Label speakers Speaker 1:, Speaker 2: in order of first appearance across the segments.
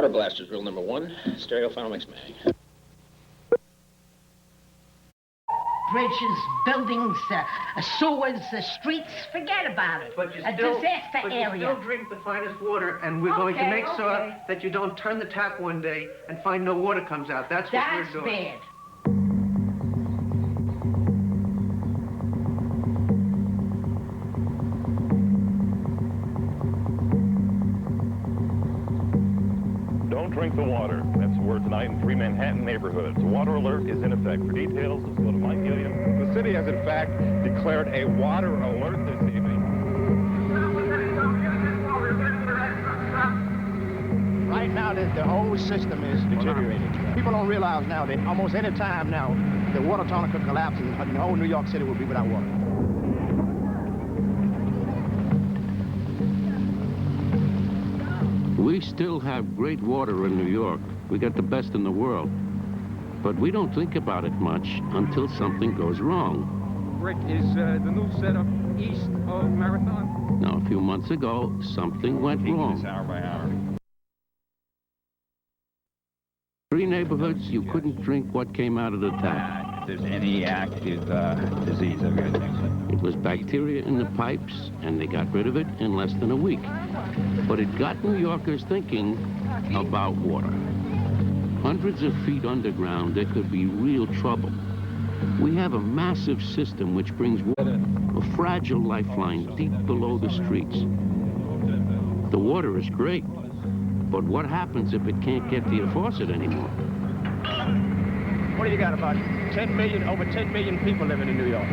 Speaker 1: Water blasters, rule number 1, stereo final mix mag.
Speaker 2: Bridges, buildings, sewers, streets, forget about it.
Speaker 3: But you
Speaker 2: a
Speaker 3: still,
Speaker 2: disaster
Speaker 3: but
Speaker 2: area.
Speaker 3: You still drink the finest water, and we're going to make sure that you don't turn the tap one day and find no water comes out. That's what we're doing.
Speaker 2: Bad.
Speaker 4: Don't drink the water. That's the word tonight in 3 Manhattan neighborhoods. A water alert is in effect. For details, let's go to Mike Gilliam.
Speaker 5: The city has, in fact, declared a water alert this evening.
Speaker 6: Right now, the whole system is deteriorating. People don't realize now that almost any time now, the water tunnel could collapse and the whole New York City will be without water.
Speaker 7: We still have great water in New York. We got the best in the world. But we don't think about it much until something goes wrong.
Speaker 8: Rick, is the new setup east of Marathon?
Speaker 7: Now, a few months ago, something went wrong.
Speaker 5: Hour by hour.
Speaker 7: 3 neighborhoods, you couldn't drink what came out of the tap.
Speaker 5: If there's any active disease, I'm going to think so.
Speaker 7: It was bacteria in the pipes, and they got rid of it in less than a week. But it got New Yorkers thinking about water. Hundreds of feet underground, there could be real trouble. We have a massive system which brings water, a fragile lifeline deep below the streets. The water is great, but what happens if it can't get to your faucet anymore?
Speaker 6: What do you got, about 10 million, over 10 million people living in New York?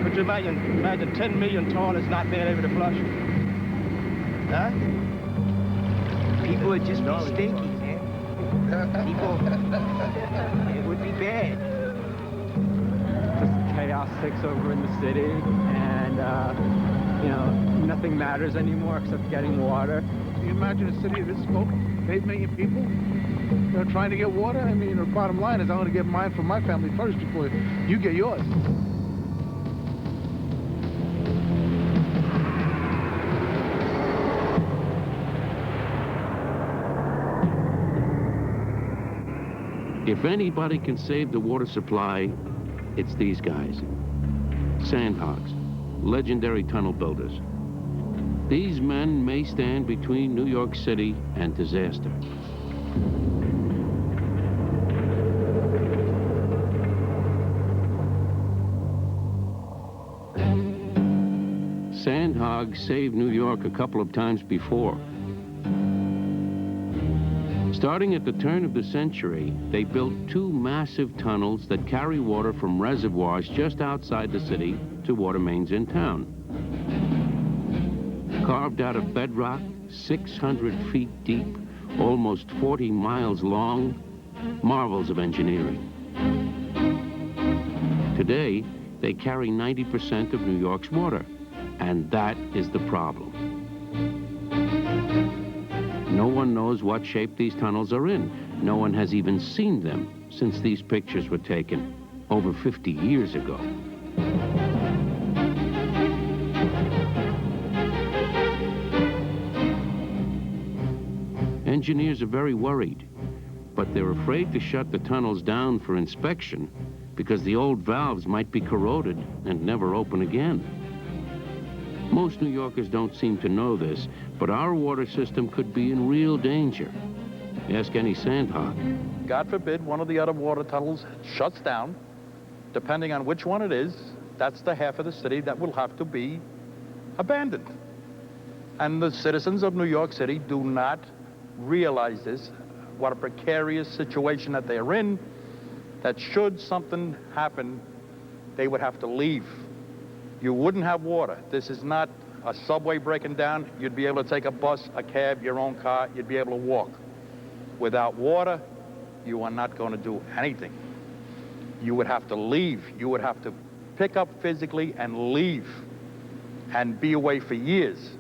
Speaker 6: Could you imagine 10 million toilets not being able to flush? Huh?
Speaker 3: People would just be stinky, man. People, it would be bad.
Speaker 8: Just chaos takes over in the city, and, you know, nothing matters anymore except getting water.
Speaker 9: Can you imagine a city of this scope, 8 million people? They're trying to get water. I mean, the bottom line is I want to get mine from my family first before you get yours.
Speaker 7: If anybody can save the water supply, it's these guys. Sandhogs, legendary tunnel builders. These men may stand between New York City and disaster. Sandhogs saved New York a couple of times before. Starting at the turn of the century, they built 2 massive tunnels that carry water from reservoirs just outside the city to water mains in town. Carved out of bedrock, 600 feet deep, almost 40 miles long, marvels of engineering. Today, they carry 90% of New York's water, and that is the problem. No one knows what shape these tunnels are in. No one has even seen them since these pictures were taken over 50 years ago. Engineers are very worried, but they're afraid to shut the tunnels down for inspection because the old valves might be corroded and never open again. Most New Yorkers don't seem to know this, but our water system could be in real danger. Ask any sandhog.
Speaker 10: God forbid one of the other water tunnels shuts down. Depending on which one it is, that's the half of the city that will have to be abandoned. And the citizens of New York City do not realize this, what a precarious situation that they are in, that should something happen, they would have to leave. You wouldn't have water. This is not a subway breaking down. You'd be able to take a bus, a cab, your own car. You'd be able to walk. Without water, you are not going to do anything. You would have to leave. You would have to pick up physically and leave and be away for years.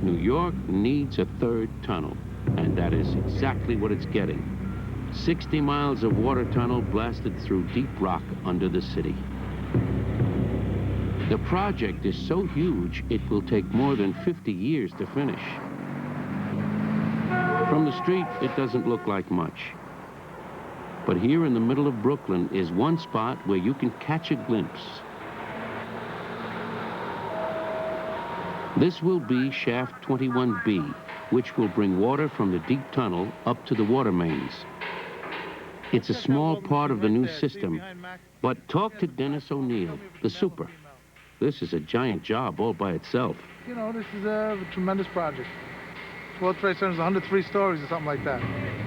Speaker 7: New York needs a 3rd tunnel, and that is exactly what it's getting. 60 miles of water tunnel blasted through deep rock under the city. The project is so huge, it will take more than 50 years to finish. From the street, it doesn't look like much. But here in the middle of Brooklyn is one spot where you can catch a glimpse. This will be Shaft 21B, which will bring water from the deep tunnel up to the water mains. It's a small part of the new system, but talk to Dennis O'Neill, the super. This is a giant job all by itself.
Speaker 9: You know, this is a tremendous project. World Trade Center is 103 stories or something like that.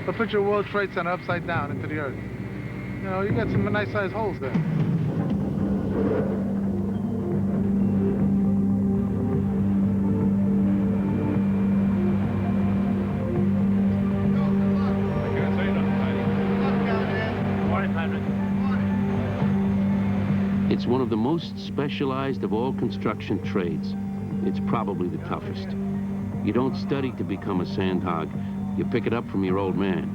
Speaker 9: But picture World Trade Center upside down into the earth. You know, you got some nice-sized holes there.
Speaker 7: It's one of the most specialized of all construction trades. It's probably the toughest. You don't study to become a sandhog. You pick it up from your old man.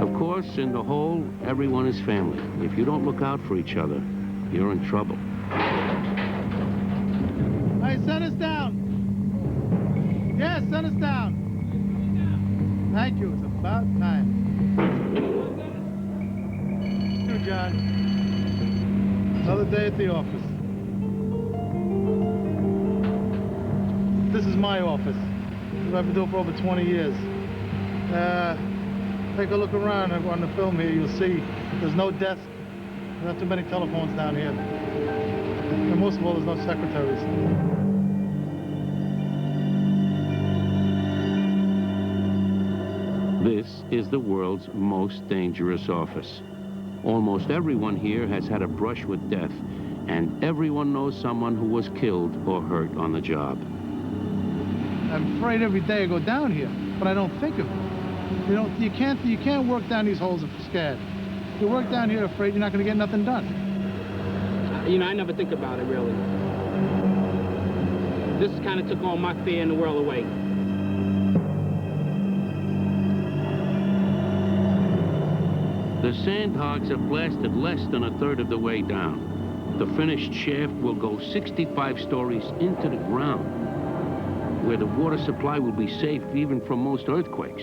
Speaker 7: Of course, in the hole, everyone is family. If you don't look out for each other, you're in trouble.
Speaker 9: Hey, send us down. Yes, send us down. Thank you. It's about time. Here, John. Another day at the office. This is my office. I've been doing it for over 20 years. Take a look around on the film here. You'll see there's no desk. There's not too many telephones down here. And most of all, there's no secretaries.
Speaker 7: This is the world's most dangerous office. Almost everyone here has had a brush with death, and everyone knows someone who was killed or hurt on the job.
Speaker 9: I'm afraid every day I go down here, but I don't think of it. You can't work down these holes if you're scared. If you work down here afraid you're not going to get nothing done.
Speaker 6: You know, I never think about it, really. This kind of took all my fear in the world away.
Speaker 7: The sandhogs have blasted less than a third of the way down. The finished shaft will go 65 stories into the ground, where the water supply will be safe even from most earthquakes.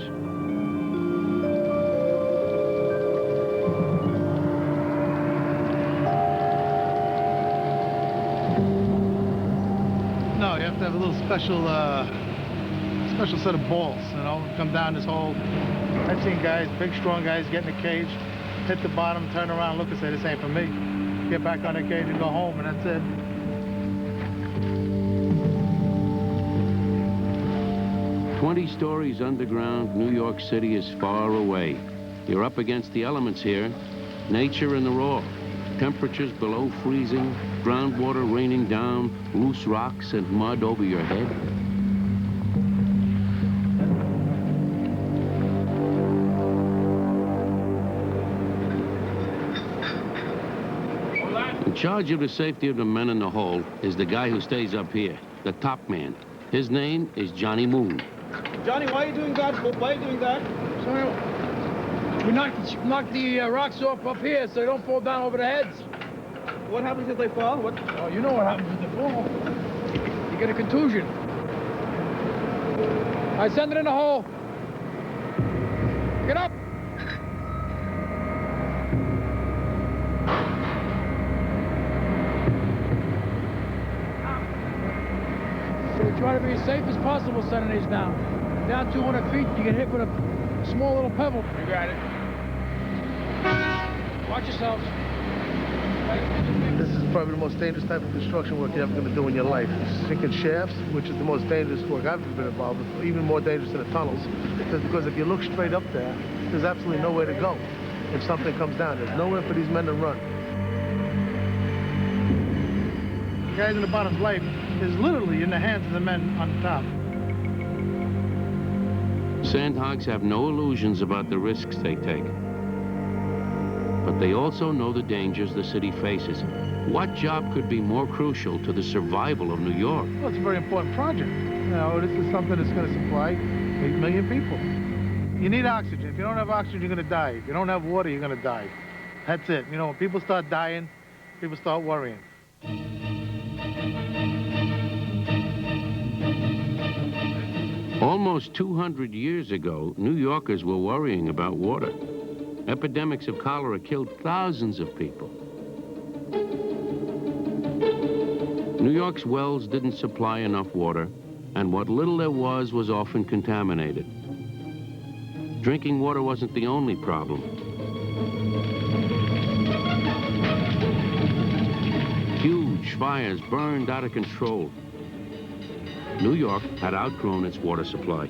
Speaker 9: No, you have to have a little special set of balls, you know, come down this hole. I've seen guys, big, strong guys, get in a cage, hit the bottom, turn around, look and say, this ain't for me. Get back on the cage and go home, and that's it.
Speaker 7: 20 stories underground, New York City is far away. You're up against the elements here, nature in the raw. Temperatures below freezing, groundwater raining down, loose rocks and mud over your head. In charge of the safety of the men in the hole is the guy who stays up here, the top man. His name is Johnny Moon.
Speaker 6: Johnny, why are you doing that? Why are you doing that?
Speaker 11: So we knocked the rocks off up here so they don't fall down over the heads.
Speaker 6: What happens if they fall? What?
Speaker 11: Oh, you know what happens if they fall. You get a contusion. I send it in the hole. Get up. So we try to be as safe as possible sending these down. Down 200 feet, you get hit with a small little pebble. You got it. Watch yourselves.
Speaker 9: This is probably the most dangerous type of construction work you're ever going to do in your life. Sinking shafts, which is the most dangerous work I've ever been involved with, even more dangerous than the tunnels. Because if you look straight up there, there's absolutely nowhere to go if something comes down. There's nowhere for these men to run. The guys in the bottom's life is literally in the hands of the men on the top.
Speaker 7: Sandhogs have no illusions about the risks they take. But they also know the dangers the city faces. What job could be more crucial to the survival of New York?
Speaker 9: Well, it's a very important project. You know, this is something that's going to supply 8 million people. You need oxygen. If you don't have oxygen, you're going to die. If you don't have water, you're going to die. That's it. You know, when people start dying, people start worrying.
Speaker 7: Almost 200 years ago, New Yorkers were worrying about water. Epidemics of cholera killed thousands of people. New York's wells didn't supply enough water, and what little there was often contaminated. Drinking water wasn't the only problem. Huge fires burned out of control. New York had outgrown its water supply.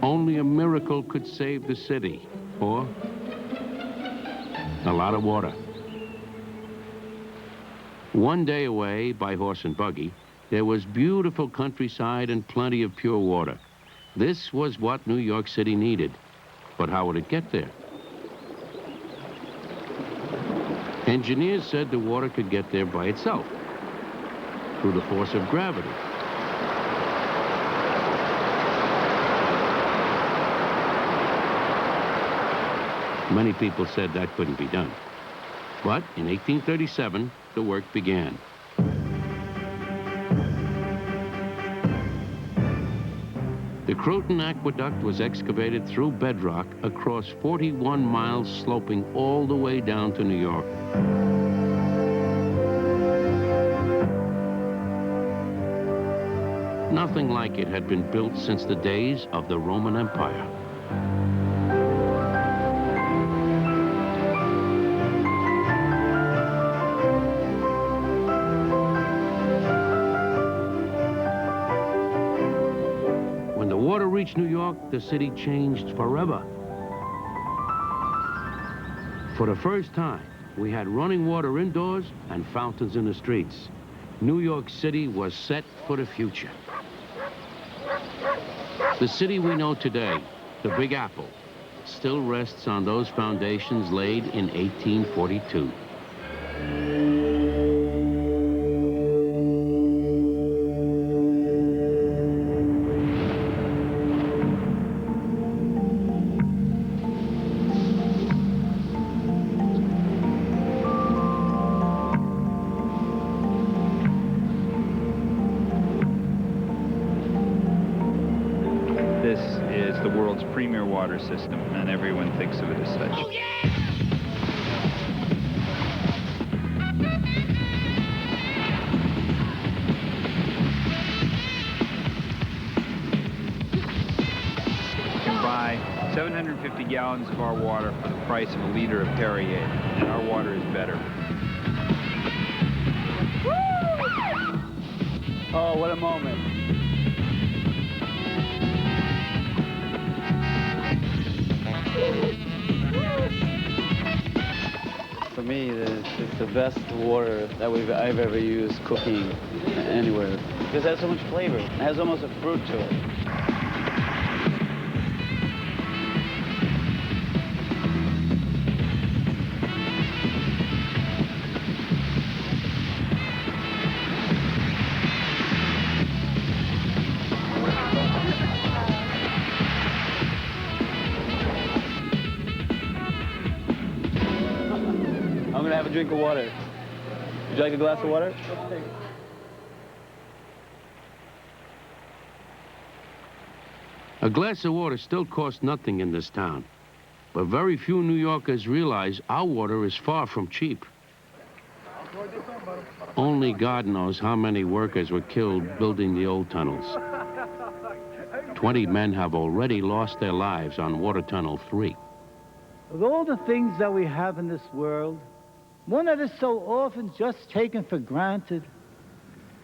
Speaker 7: Only a miracle could save the city, or a lot of water. One day away by horse and buggy, there was beautiful countryside and plenty of pure water. This was what New York City needed. But how would it get there? Engineers said the water could get there by itself, through the force of gravity. Many people said that couldn't be done. But in 1837, the work began. The Croton Aqueduct was excavated through bedrock across 41 miles, sloping all the way down to New York. Nothing like it had been built since the days of the Roman Empire. When the water reached New York, the city changed forever. For the first time, we had running water indoors and fountains in the streets. New York City was set for the future. The city we know today, the Big Apple, still rests on those foundations laid in 1842.
Speaker 12: This is the world's premier water system, and everyone thinks of it as such. Oh, yeah! You can buy 750 gallons of our water for the price of a liter of Perrier, and our water is better.
Speaker 3: Oh, what a moment. For me, it's the best water that I've ever used cooking anywhere. Because it has so much flavor. It has almost a fruit to it. I'm gonna have a drink of water. Would you like a glass of water?
Speaker 7: A glass of water still costs nothing in this town, but very few New Yorkers realize our water is far from cheap. Only God knows how many workers were killed building the old tunnels. 20 men have already lost their lives on Water Tunnel 3.
Speaker 13: Of all the things that we have in this world, one that is so often just taken for granted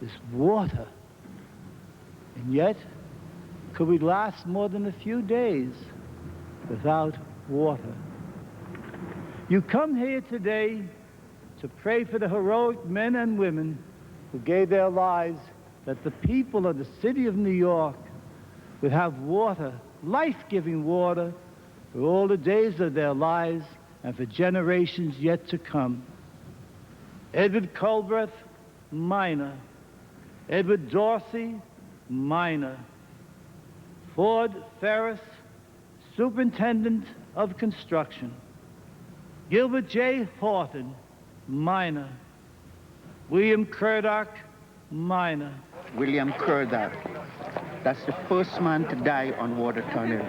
Speaker 13: is water. And yet, could we last more than a few days without water? You come here today to pray for the heroic men and women who gave their lives that the people of the city of New York would have water, life-giving water, for all the days of their lives and for generations yet to come. Edward Culbreth, miner. Edward Dorsey, miner. Ford Ferris, superintendent of construction. Gilbert J. Horton, miner. William Curdock, miner.
Speaker 14: William Curdock. That's the first man to die on water tunnel.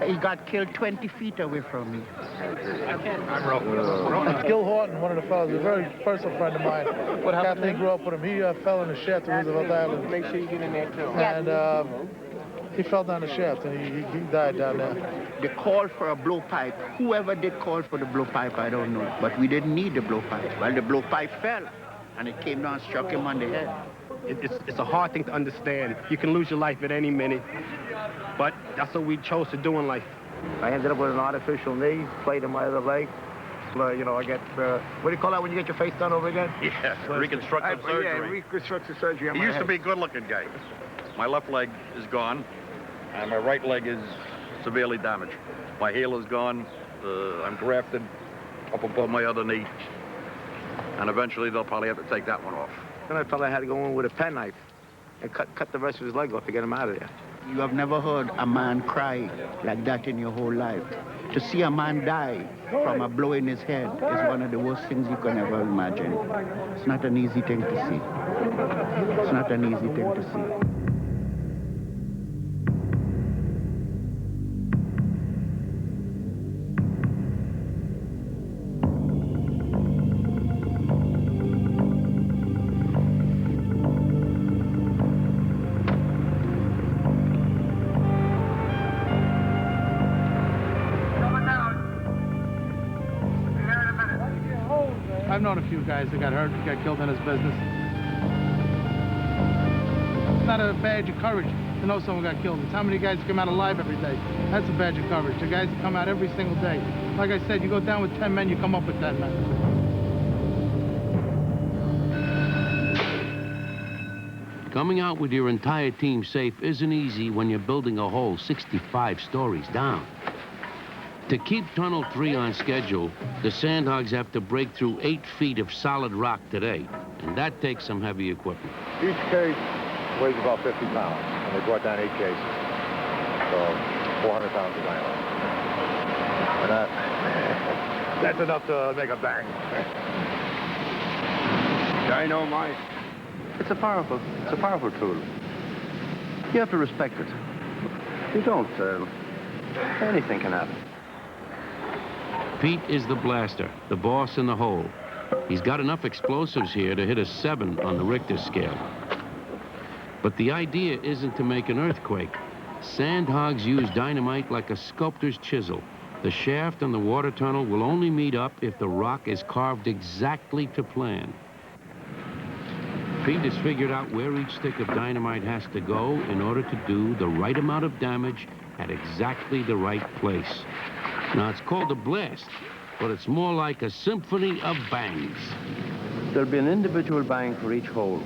Speaker 14: He got killed 20 feet away from me.
Speaker 9: Gil Horton, one of the fellows, a very personal friend of mine.
Speaker 6: What happened?
Speaker 9: Kathleen grew up with him. He fell in the shaft at Roosevelt Island.
Speaker 6: Make sure you get in there too.
Speaker 9: And he fell down the shaft and he died down there.
Speaker 14: They called for a blowpipe. Whoever did call for the blowpipe, I don't know. But we didn't need the blowpipe. Well, the blowpipe fell, and it came down and struck him on the head.
Speaker 6: It's a hard thing to understand. You can lose your life at any minute, but that's what we chose to do in life.
Speaker 15: I ended up with an artificial knee, plate in my other leg. You know, I get, what do you call that when you get your face done over again?
Speaker 10: Yeah, reconstructive surgery.
Speaker 15: Yeah, reconstructive surgery on
Speaker 10: He
Speaker 15: my
Speaker 10: used to
Speaker 15: head.
Speaker 10: be a good-looking guy. My left leg is gone, and my right leg is severely damaged. My heel is gone. I'm grafted up above my other knee, and eventually they'll probably have to take that one off.
Speaker 15: Then I felt I had to go in with a penknife and cut the rest of his leg off to get him out of there.
Speaker 14: You have never heard a man cry like that in your whole life. To see a man die from a blow in his head is one of the worst things you can ever imagine. It's not an easy thing to see. It's not an easy thing to see.
Speaker 9: I've known a few guys that got hurt, got killed in this business. It's not a badge of courage to know someone got killed. It's how many guys come out alive every day. That's a badge of courage. The guys that come out every single day. Like I said, you go down with 10 men, you come up with 10 men.
Speaker 7: Coming out with your entire team safe isn't easy when you're building a hole 65 stories down. To keep Tunnel 3 on schedule, the Sandhogs have to break through 8 feet of solid rock today, and that takes some heavy equipment.
Speaker 5: Each case weighs about 50 pounds, and they brought down 8 cases. So 400 pounds of iron. And that's enough to make a bang.
Speaker 15: Dynamite.
Speaker 16: It's a powerful tool. You have to respect it. If you don't, anything can happen.
Speaker 7: Pete is the blaster, the boss in the hole. He's got enough explosives here to hit a 7 on the Richter scale. But the idea isn't to make an earthquake. Sandhogs use dynamite like a sculptor's chisel. The shaft and the water tunnel will only meet up if the rock is carved exactly to plan. Pete has figured out where each stick of dynamite has to go in order to do the right amount of damage at exactly the right place. Now, it's called a blast, but it's more like a symphony of bangs.
Speaker 16: There'll be an individual bang for each hole.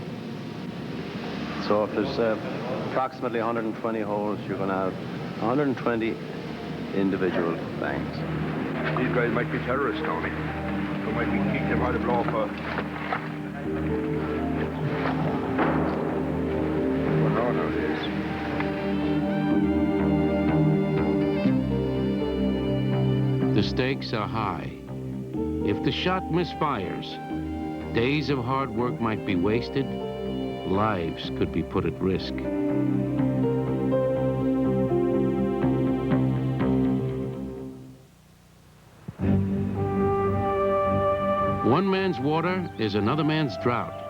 Speaker 16: So if there's approximately 120 holes, you're going to have 120 individual bangs.
Speaker 15: These guys might be terrorists, Tony. So might we teach them how to blow up a... Well, no, it is.
Speaker 7: The stakes are high. If the shot misfires, days of hard work might be wasted, lives could be put at risk. One man's water is another man's drought.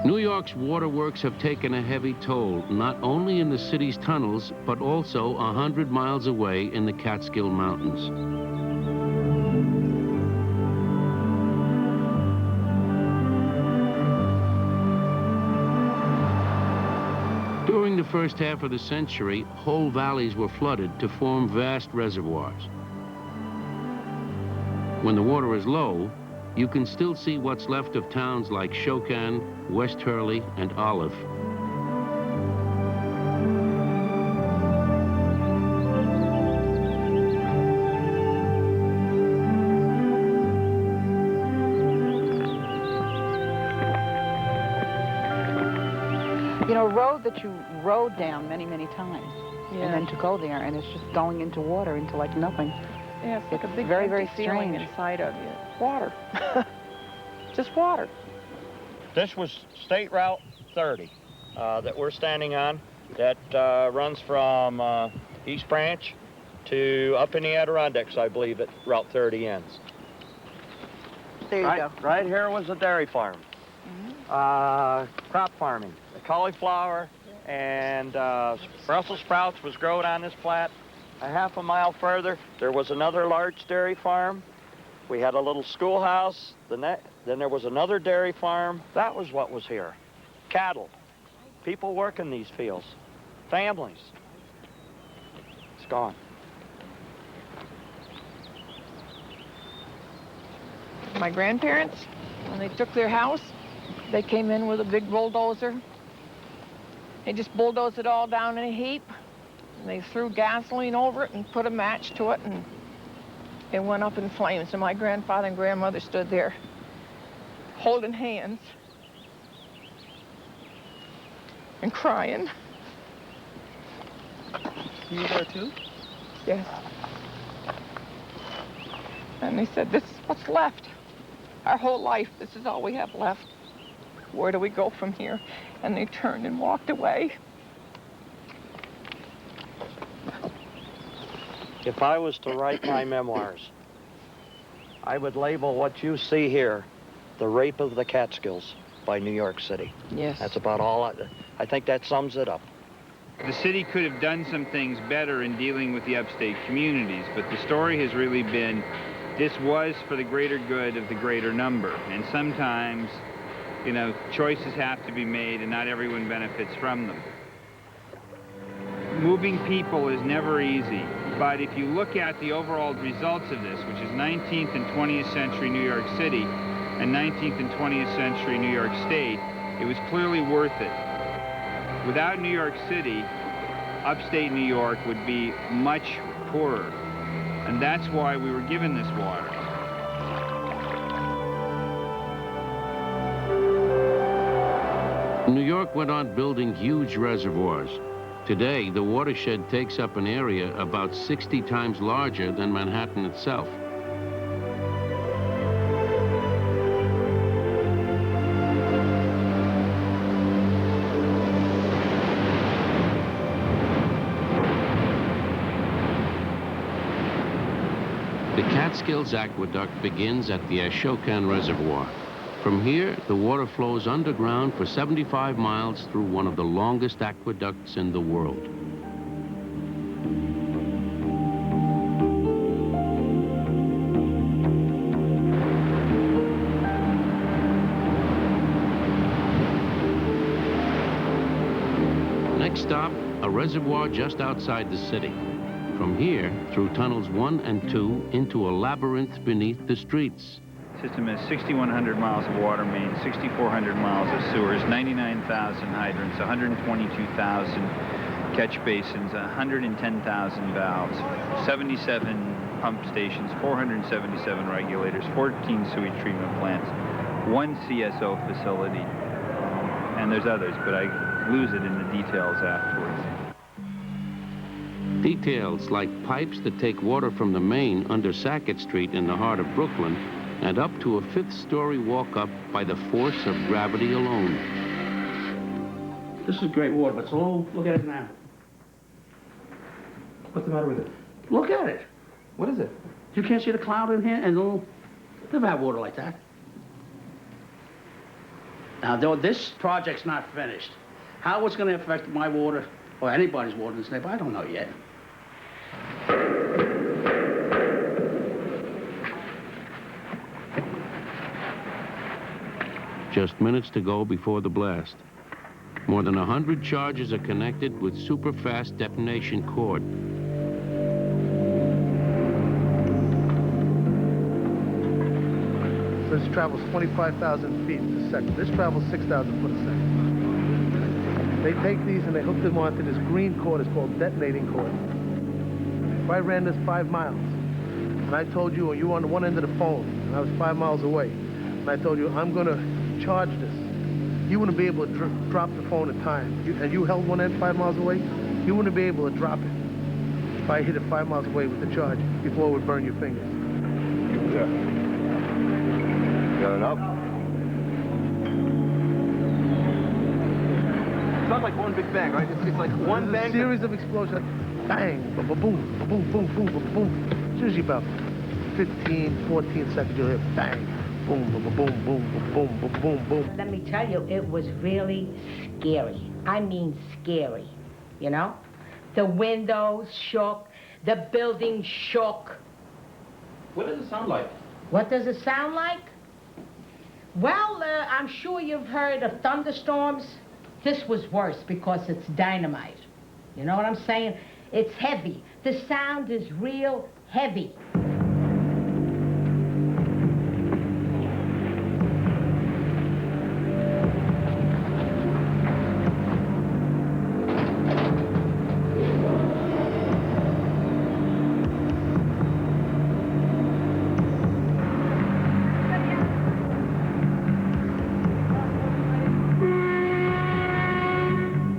Speaker 7: New York's waterworks have taken a heavy toll, not only in the city's tunnels, but also 100 miles away in the Catskill Mountains. During the first half of the century, whole valleys were flooded to form vast reservoirs. When the water is low, you can still see what's left of towns like Shokan, West Hurley, and Olive.
Speaker 17: You know, a road that you rode down many, many times, and then to go there, and it's just going into water, into like nothing. Yeah, it's like a big
Speaker 18: very,
Speaker 17: empty
Speaker 18: very
Speaker 17: feeling
Speaker 18: strange.
Speaker 17: inside of you. Water. Just water.
Speaker 10: This was State Route 30 that we're standing on, that runs from East Branch to up in the Adirondacks, I believe, that Route 30 ends.
Speaker 18: There you go.
Speaker 10: Right here was a dairy farm. Crop farming. The cauliflower and Brussels sprouts was grown on this plat. A half a mile further, there was another large dairy farm. We had a little schoolhouse. Then there was another dairy farm. That was what was here. Cattle. People working these fields. Families. It's gone.
Speaker 17: My grandparents, when they took their house, they came in with a big bulldozer. They just bulldozed it all down in a heap. And they threw gasoline over it and put a match to it, and it went up in flames. And my grandfather and grandmother stood there holding hands and crying.
Speaker 6: You were there too?
Speaker 17: Yes. And they said, this is what's left. Our whole life, this is all we have left. Where do we go from here? And they turned and walked away.
Speaker 10: If I was to write my memoirs, I would label what you see here The Rape of the Catskills by New York City.
Speaker 17: Yes.
Speaker 10: That's about all. I think that sums it up.
Speaker 12: The city could have done some things better in dealing with the upstate communities, but the story has really been, this was for the greater good of the greater number. And sometimes, you know, choices have to be made and not everyone benefits from them. Moving people is never easy, but if you look at the overall results of this, which is 19th and 20th century New York City and 19th and 20th century New York State, it was clearly worth it. Without New York City, upstate New York would be much poorer, and that's why we were given this water.
Speaker 7: New York went on building huge reservoirs. Today, the watershed takes up an area about 60 times larger than Manhattan itself. The Catskills Aqueduct begins at the Ashokan Reservoir. From here, the water flows underground for 75 miles through one of the longest aqueducts in the world. Next stop, a reservoir just outside the city. From here, through tunnels 1 and 2, into a labyrinth beneath the streets.
Speaker 12: The system has 6,100 miles of water mains, 6,400 miles of sewers, 99,000 hydrants, 122,000 catch basins, 110,000 valves, 77 pump stations, 477 regulators, 14 sewage treatment plants, 1 CSO facility, and there's others, but I lose it in the details afterwards.
Speaker 7: Details like pipes that take water from the main under Sackett Street in the heart of Brooklyn and up to a 5th-story walk-up by the force of gravity alone.
Speaker 19: This is great water, but it's low. Look at it now.
Speaker 6: What's the matter with it?
Speaker 19: Look at it.
Speaker 6: What is it?
Speaker 19: You can't see the cloud in here? And little, never had water like that. Now, though this project's not finished, how it's going to affect my water or anybody's water in this neighborhood, I don't know yet.
Speaker 7: Just minutes to go before the blast. More than 100 charges are connected with super-fast detonation cord.
Speaker 9: This travels 25,000 feet a second. This travels 6,000 foot a second. They take these and they hook them onto this green cord. It's called detonating cord. If I ran this 5 miles, and I told you, and you were on the one end of the phone, and I was 5 miles away, and I told you, I'm going to charge this, you wouldn't be able to drop the phone in time. And you held one end 5 miles away, you wouldn't be able to drop it. I hit it 5 miles away with the charge before it would burn your fingers.
Speaker 5: Yeah. Got enough?
Speaker 6: It's not like one big bang, right? It's like one bang.
Speaker 9: A series of explosions. Bang, boom, boom, boom, boom, boom, boom, boom, boom. It's usually about 15, 14 seconds you'll hear bang, boom, boom, boom, boom, boom, boom, boom, boom, boom.
Speaker 2: Let me tell you, it was really scary. I mean scary, you know? The windows shook, the building shook.
Speaker 6: What does it sound like?
Speaker 2: What does it sound like? Well, I'm sure you've heard of thunderstorms. This was worse because it's dynamite. You know what I'm saying? It's heavy. The sound is real heavy.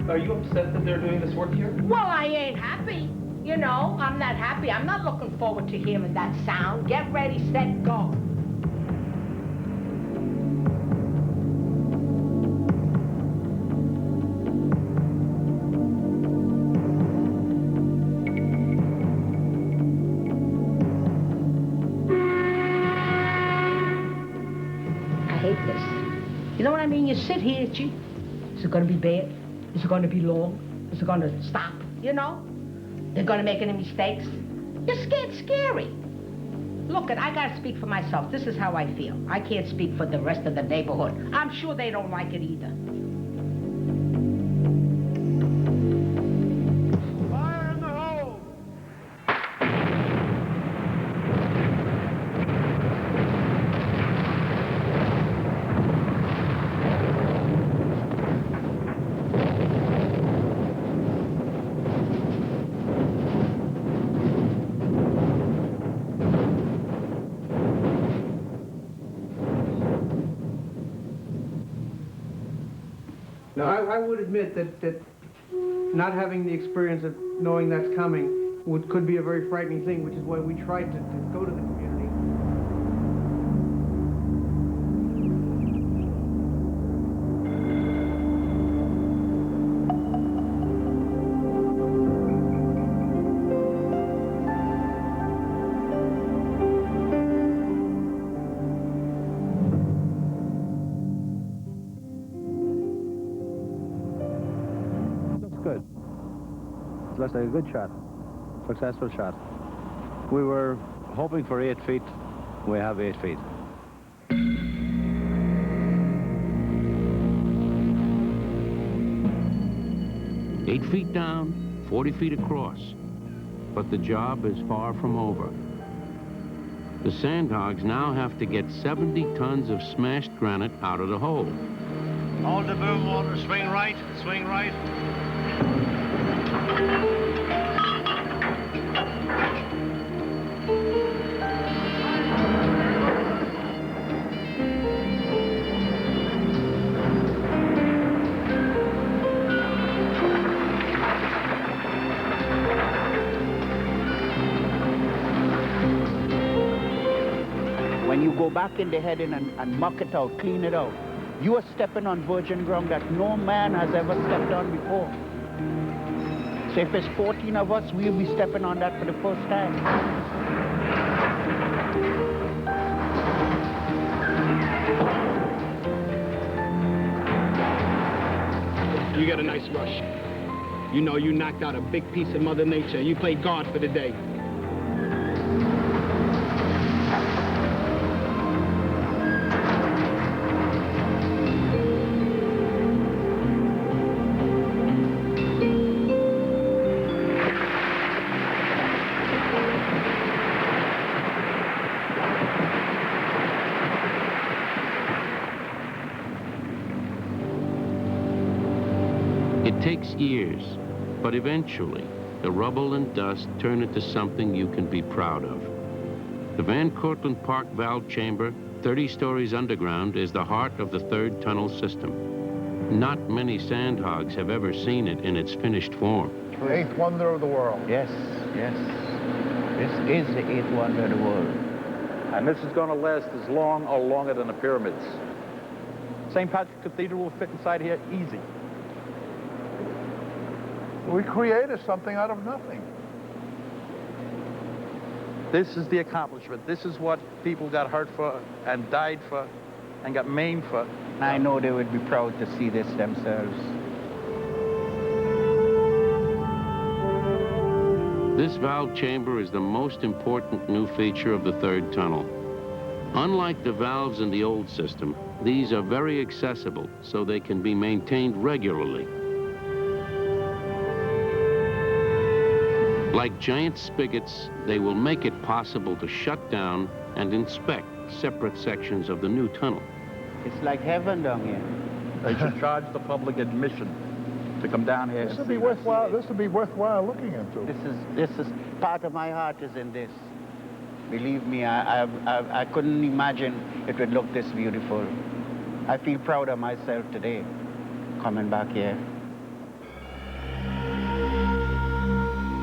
Speaker 6: Are you upset that they're doing this work here?
Speaker 2: Well, I ain't happy. You know, I'm not happy. I'm not looking forward to hearing that sound. Get ready, set, go. I hate this. You know what I mean? You sit here, gee, is it going to be bad? Is it going to be long? Is it going to stop? You know? They're going to make any mistakes? You're scared scary. Look, I got to speak for myself. This is how I feel. I can't speak for the rest of the neighborhood. I'm sure they don't like it either.
Speaker 6: Fire in the hole!
Speaker 8: Now, I would admit that not having the experience of knowing that's coming could be a very frightening thing, which is why we tried to go to the community.
Speaker 3: Good. It looks like a good shot. Successful shot. We were hoping for 8 feet. We have 8 feet.
Speaker 7: Eight feet down, 40 feet across. But the job is far from over. The sandhogs now have to get 70 tons of smashed granite out of the hole.
Speaker 20: Hold the boom water, swing right, swing right.
Speaker 14: When you go back in the heading and muck it out, clean it out, you are stepping on virgin ground that no man has ever stepped on before. So if there's 14 of us, we'll be stepping on that for the first time.
Speaker 6: You got a nice rush. You know you knocked out a big piece of Mother Nature. You played God for the day.
Speaker 7: It takes years, but eventually, the rubble and dust turn into something you can be proud of. The Van Cortlandt Park valve chamber, 30 stories underground, is the heart of the third tunnel system. Not many sandhogs have ever seen it in its finished form.
Speaker 5: Eighth wonder of the world.
Speaker 14: Yes, yes. This is the eighth wonder of the world.
Speaker 10: And this is going to last as long or longer than the pyramids. St. Patrick's Cathedral will fit inside here easy.
Speaker 5: We created something out of nothing.
Speaker 10: This is the accomplishment. This is what people got hurt for and died for and got maimed for.
Speaker 14: I know they would be proud to see this themselves.
Speaker 7: This valve chamber is the most important new feature of the third tunnel. Unlike the valves in the old system, these are very accessible, so they can be maintained regularly. Like giant spigots, they will make it possible to shut down and inspect separate sections of the new tunnel.
Speaker 14: It's like heaven down here.
Speaker 10: They should charge the public admission to come down here.
Speaker 5: This would be worthwhile. This would be worthwhile looking into.
Speaker 14: This is part of my heart is in this. Believe me, I couldn't imagine it would look this beautiful. I feel proud of myself today, coming back here.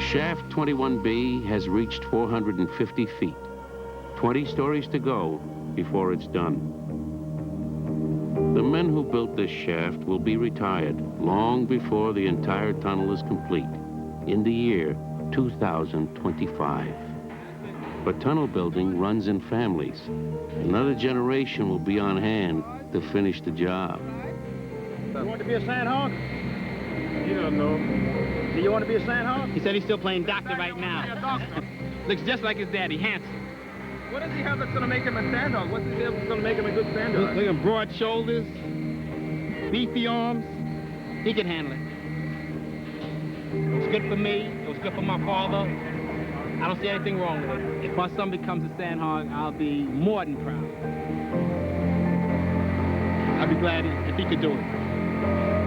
Speaker 7: Shaft 21B has reached 450 feet. 20 stories to go before it's done. The men who built this shaft will be retired long before the entire tunnel is complete, in the year 2025. But tunnel building runs in families. Another generation will be on hand to finish the job.
Speaker 6: You want to be a sandhog? You don't know. Do you want to be a sandhog?
Speaker 21: He said he's still playing doctor right now. Looks just like his daddy, handsome.
Speaker 6: What does he have that's going to make him a sandhog? What's he have that's going to make him a good sandhog?
Speaker 21: Look at broad shoulders, beefy arms. He can handle it. It was good for me. It was good for my father. I don't see anything wrong with it. If my son becomes a sandhog, I'll be more than proud. I'd be glad if he could do it.